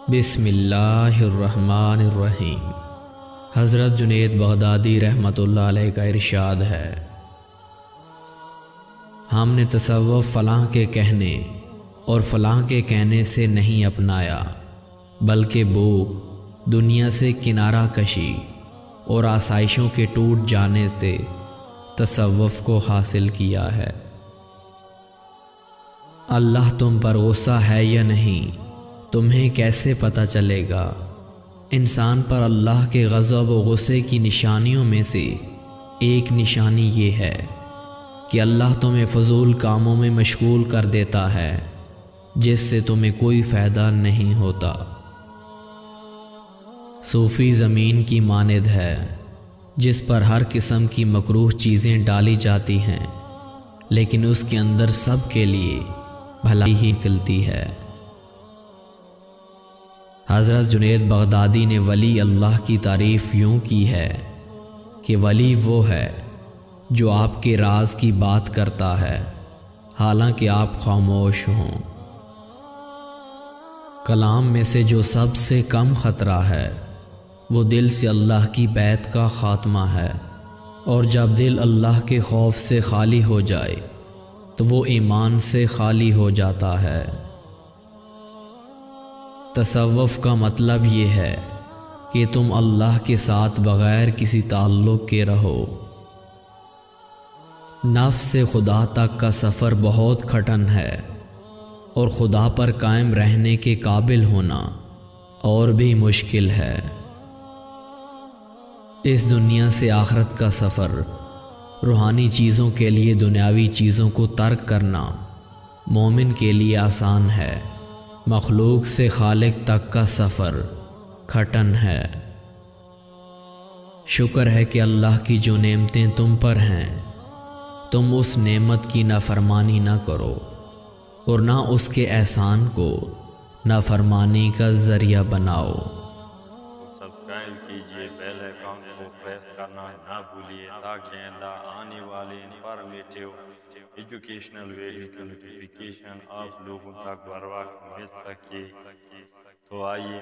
بسم اللہ الرحمن الرحیم۔ حضرت جنید بغدادی رحمۃ اللہ علیہ کا ارشاد ہے، ہم نے تصوف فلاں کے کہنے اور فلاں کے کہنے سے نہیں اپنایا، بلکہ بھوک، دنیا سے کنارہ کشی اور آسائشوں کے ٹوٹ جانے سے تصوف کو حاصل کیا ہے۔ اللہ تم پر غصہ ہے یا نہیں، تمہیں کیسے پتہ چلے گا؟ انسان پر اللہ کے غضب و غصے کی نشانیوں میں سے ایک نشانی یہ ہے کہ اللہ تمہیں فضول کاموں میں مشغول کر دیتا ہے جس سے تمہیں کوئی فائدہ نہیں ہوتا۔ صوفی زمین کی مانند ہے جس پر ہر قسم کی مکروہ چیزیں ڈالی جاتی ہیں، لیکن اس کے اندر سب کے لیے بھلائی ہی نکلتی ہے۔ حضرت جنید بغدادی نے ولی اللہ کی تعریف یوں کی ہے کہ ولی وہ ہے جو آپ کے راز کی بات کرتا ہے حالانکہ آپ خاموش ہوں۔ کلام میں سے جو سب سے کم خطرہ ہے وہ دل سے اللہ کی بیعت کا خاتمہ ہے، اور جب دل اللہ کے خوف سے خالی ہو جائے تو وہ ایمان سے خالی ہو جاتا ہے۔ تصوف کا مطلب یہ ہے کہ تم اللہ کے ساتھ بغیر کسی تعلق کے رہو۔ نفس سے خدا تک کا سفر بہت کٹھن ہے، اور خدا پر قائم رہنے کے قابل ہونا اور بھی مشکل ہے۔ اس دنیا سے آخرت کا سفر، روحانی چیزوں کے لیے دنیاوی چیزوں کو ترک کرنا مومن کے لیے آسان ہے، مخلوق سے خالق تک کا سفر کھٹن ہے۔ شکر ہے کہ اللہ کی جو نعمتیں تم پر ہیں تم اس نعمت کی نافرمانی نہ کرو، اور نہ اس کے احسان کو نافرمانی کا ذریعہ بناؤ۔ سبسکرائب کیجئے، بیل آئیکن کو پریس کرنا نہ بھولیے تاکہ آئندہ آنے والے انفارمیٹیو ایجوکیشنل ویڈیو کی نوٹیفیکیشن آپ لوگوں تک بر وقت مل سکے۔ تو آئیے